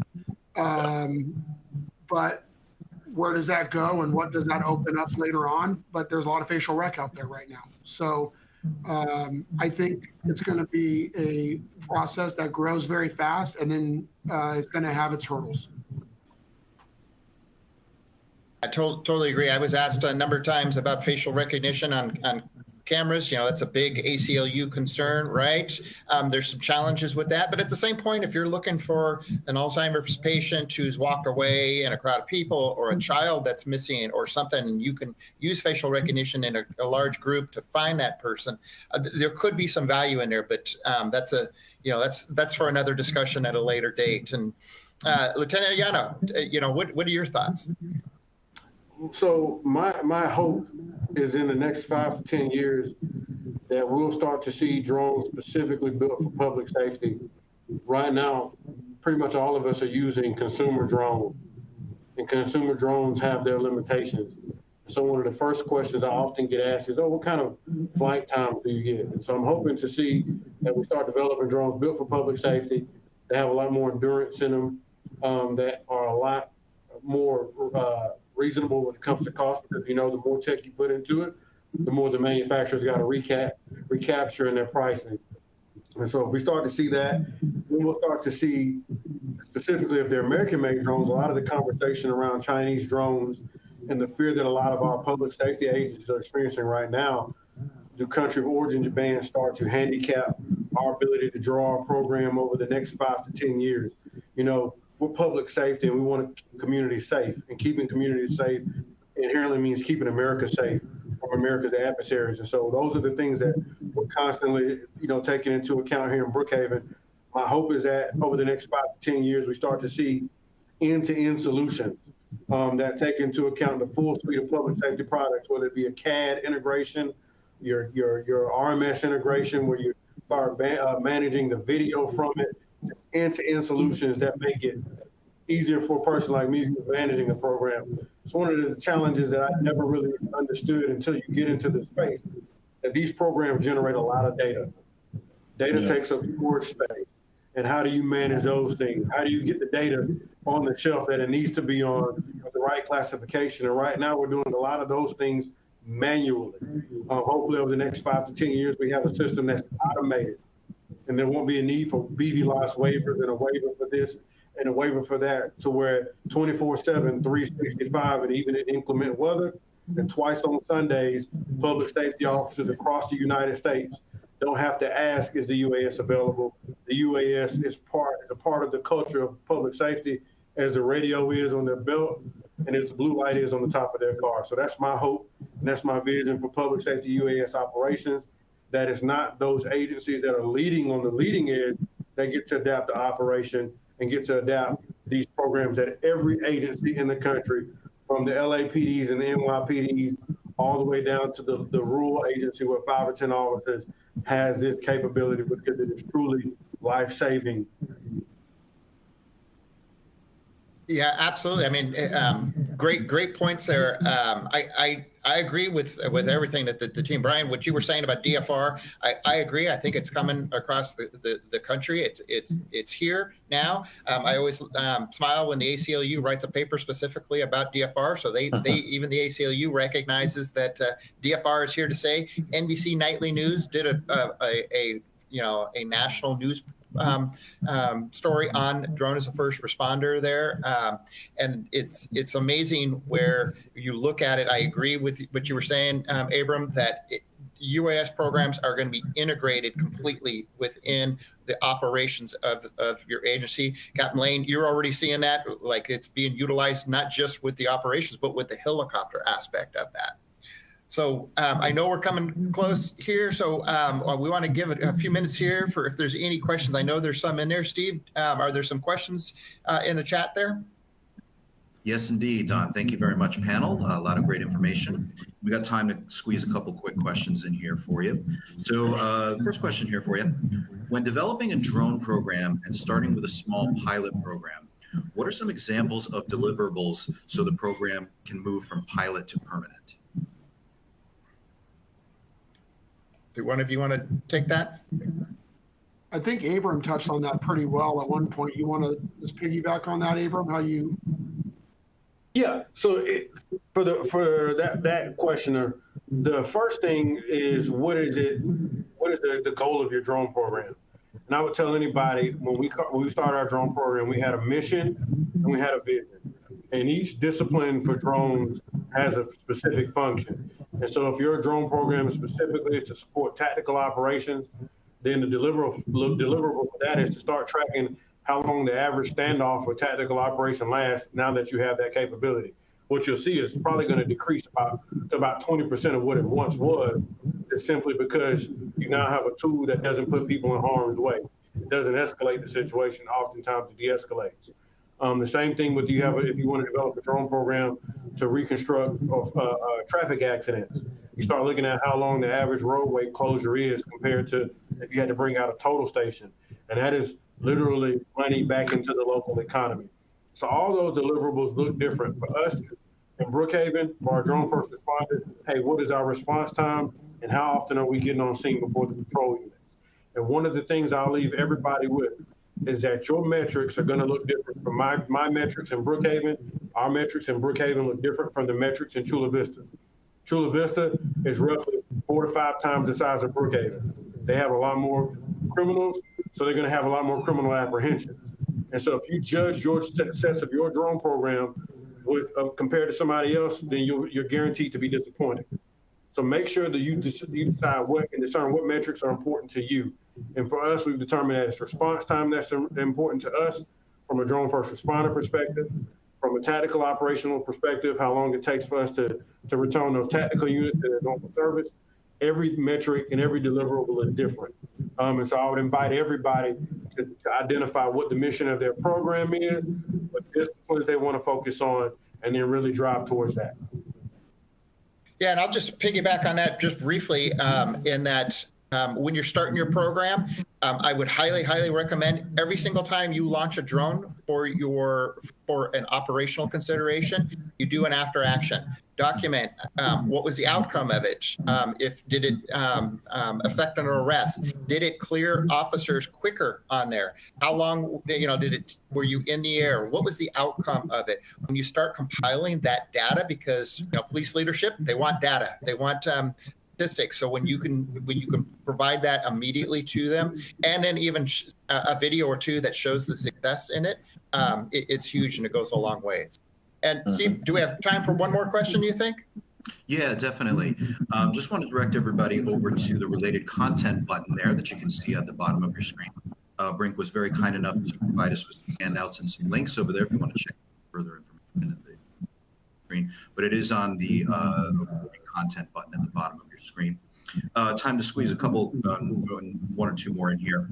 but where does that go, and what does that open up later on? But there's a lot of facial rec out there right now. So I think it's going to be a process that grows very fast, and then it's going to have its hurdles. I totally agree. I was asked a number of times about facial recognition on cameras. That's a big ACLU concern, right? There's some challenges with that. But at the same point, if you're looking for an Alzheimer's patient who's walked away in a crowd of people, or a child that's missing or something, you can use facial recognition in a large group to find that person. There could be some value in there, but that's for another discussion at a later date. And Lieutenant Yano, what are your thoughts? So my hope is in the next 5 to 10 years that we'll start to see drones specifically built for public safety. Right now, pretty much all of us are using consumer drones, and consumer drones have their limitations. So one of the first questions I often get asked is, what kind of flight time do you get? And so I'm hoping to see that we start developing drones built for public safety that have a lot more endurance in them, that are a lot more reasonable when it comes to cost, because the more tech you put into it, the more the manufacturers got to recapture in their pricing. And so if we start to see that, then we'll start to see, specifically if they're American-made drones, a lot of the conversation around Chinese drones and the fear that a lot of our public safety agencies are experiencing right now, do country of origin bans start to handicap our ability to draw our program over the next 5 to 10 years? You know, we're public safety and we want to keep communities safe, and keeping communities safe inherently means keeping America safe from America's adversaries. And so those are the things that we're constantly, you know, taking into account here in Brookhaven. My hope is that over the next 5 to 10 years, we start to see end-to-end solutions that take into account the full suite of public safety products, whether it be a CAD integration, your RMS integration, where you start managing the video from it, end-to-end solutions that make it easier for a person like me who's managing the program. It's one of the challenges that I never really understood until you get into the space, that these programs generate a lot of data. Data takes up storage space. And how do you manage those things? How do you get the data on the shelf that it needs to be on with the right classification? And right now we're doing a lot of those things manually. Hopefully over the next 5 to 10 years, we have a system that's automated, and there won't be a need for BVLOS waivers and a waiver for this and a waiver for that, to where 24/7, 365, and even in inclement weather, and twice on Sundays, public safety officers across the United States don't have to ask, is the UAS available? The UAS is a part of the culture of public safety, as the radio is on their belt and as the blue light is on the top of their car. So that's my hope, and that's my vision for public safety UAS operations. That is not those agencies that are leading on the leading edge that get to adapt the operation and get to adapt these programs, that every agency in the country, from the LAPDs and the NYPDs all the way down to the rural agency with 5 or 10 officers, has this capability, because it is truly life-saving. Yeah, absolutely. I mean, great points there. I agree with everything that the team, Brian, what you were saying about DFR. I agree. I think it's coming across the country. It's here now. I always smile when the ACLU writes a paper specifically about DFR. So they even the ACLU recognizes that DFR is here to stay. NBC Nightly News did a national news story on drone as a first responder there. And it's amazing where you look at it. I agree with what you were saying, Abram, that UAS programs are going to be integrated completely within the operations of your agency. Captain Lane, you're already seeing that, like it's being utilized not just with the operations, but with the helicopter aspect of that. So I know we're coming close here, so we want to give it a few minutes here for if there's any questions. I know there's some in there. Steve, are there some questions in the chat there? Yes, indeed, Don. Thank you very much, panel. A lot of great information. We got time to squeeze a couple quick questions in here for you. So first question here for you. When developing a drone program and starting with a small pilot program, what are some examples of deliverables so the program can move from pilot to permanent? Do one of you want to take that? I think Abram touched on that pretty well at one point. You want to just piggyback on that, Abram? How you? Yeah. So for that questioner, the first thing is what is the goal of your drone program? And I would tell anybody when we started our drone program, we had a mission and we had a vision. And each discipline for drones has a specific function. And so if your drone program is specifically to support tactical operations, then the deliverable for that is to start tracking how long the average standoff for tactical operation lasts now that you have that capability. What you'll see is probably going to decrease to about 20% of what it once was, just simply because you now have a tool that doesn't put people in harm's way. It doesn't escalate the situation. Oftentimes it de-escalates. The same thing with if you want to develop a drone program to reconstruct traffic accidents. You start looking at how long the average roadway closure is compared to if you had to bring out a total station. And that is literally money back into the local economy. So all those deliverables look different. For us in Brookhaven, for our drone first responders, hey, what is our response time and how often are we getting on scene before the patrol units? And one of the things I'll leave everybody with is that your metrics are going to look different from my metrics in Brookhaven. Our metrics in Brookhaven look different from the metrics in Chula Vista. Chula Vista is roughly 4 to 5 times the size of Brookhaven. They have a lot more criminals, so they're going to have a lot more criminal apprehensions. And so if you judge your success of your drone program with compared to somebody else, then you're guaranteed to be disappointed. So make sure that you decide what and discern what metrics are important to you. And for us, we've determined that it's response time that's important to us from a drone first responder perspective, from a tactical operational perspective, how long it takes for us to return those tactical units to their normal service. Every metric and every deliverable is different. And so I would invite everybody to identify what the mission of their program is, what disciplines they want to focus on, and then really drive towards that. Yeah, and I'll just piggyback on that just briefly in that when you're starting your program, I would highly, highly recommend every single time you launch a drone for an operational consideration, you do an after action. Document what was the outcome of it. Did it affect an arrest? Did it clear officers quicker on there? How long, were you in the air? What was the outcome of it? When you start compiling that data, because police leadership, they want data, they want statistics. So when you can provide that immediately to them, and then even a video or two that shows the success in it, it's huge and it goes a long way. And Steve, do we have time for one more question, you think? Yeah, definitely. Just want to direct everybody over to the related content button there that you can see at the bottom of your screen. BRINC was very kind enough to provide us with some handouts and some links over there if you want to check further information at the screen. But it is on the content button at the bottom of your screen. Time to squeeze a couple, one or two more in here.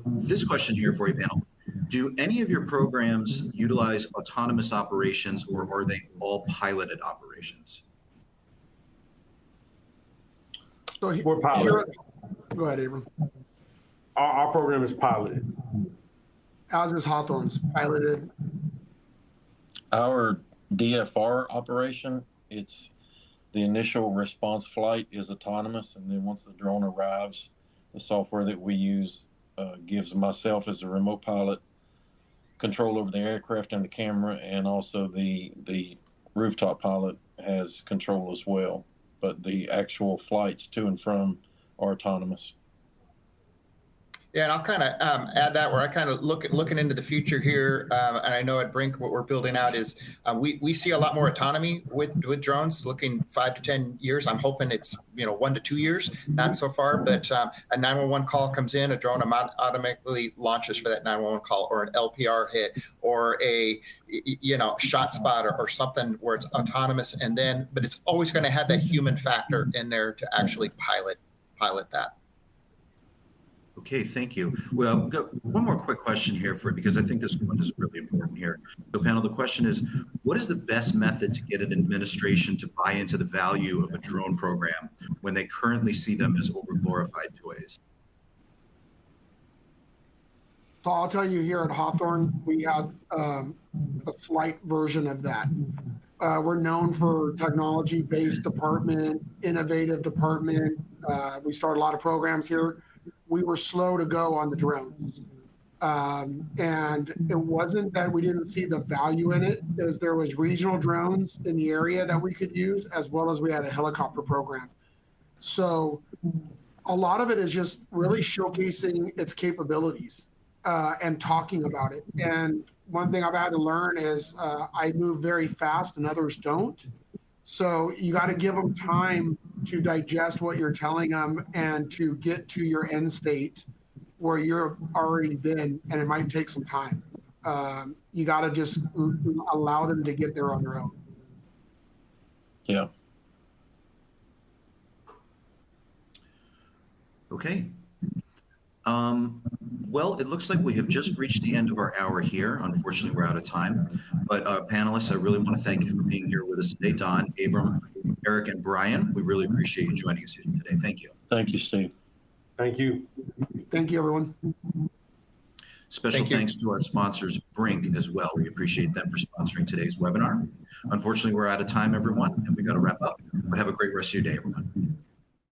This question here for you, panel. Do any of your programs utilize autonomous operations, or are they all piloted operations? So We're piloted. Go ahead, Abram. Our program is piloted. As is Hawthorne's piloted. Our DFR operation, it's the initial response flight is autonomous, and then once the drone arrives, the software that we use gives myself as a remote pilot control over the aircraft and the camera, and also the rooftop pilot has control as well. But the actual flights to and from are autonomous. Yeah, and I'll kind of add that where I kind of looking into the future here, and I know at BRINC what we're building out is we see a lot more autonomy with drones. Looking 5 to 10 years, I'm hoping it's 1 to 2 years, not so far. But a 911 call comes in, a drone automatically launches for that 911 call, or an LPR hit, or a shot spot or something where it's autonomous, and then but it's always going to have that human factor in there to actually pilot that. Okay, thank you. Well, we've got one more quick question here because I think this one is really important here. So panel, the question is, what is the best method to get an administration to buy into the value of a drone program when they currently see them as overglorified toys? So I'll tell you, here at Hawthorne, we have a slight version of that. We're known for technology-based department, innovative department. We start a lot of programs here. We were slow to go on the drones. And it wasn't that we didn't see the value in it, as there was regional drones in the area that we could use, as well as we had a helicopter program. So a lot of it is just really showcasing its capabilities and talking about it. And one thing I've had to learn is I move very fast and others don't. So you got to give them time to digest what you're telling them and to get to your end state where you're already been, and it might take some time. You got to just allow them to get there on their own. Yeah. Okay. Well, it looks like we have just reached the end of our hour here. Unfortunately, we're out of time. But panelists, I really want to thank you for being here with us today. Don, Abram, Eric, and Brian, we really appreciate you joining us here today. Thank you. Thank you, Steve. Thank you. Thank you, everyone. Special thanks to our sponsors, BRINC, as well. We appreciate them for sponsoring today's webinar. Unfortunately, we're out of time, everyone, and we got to wrap up. But have a great rest of your day, everyone.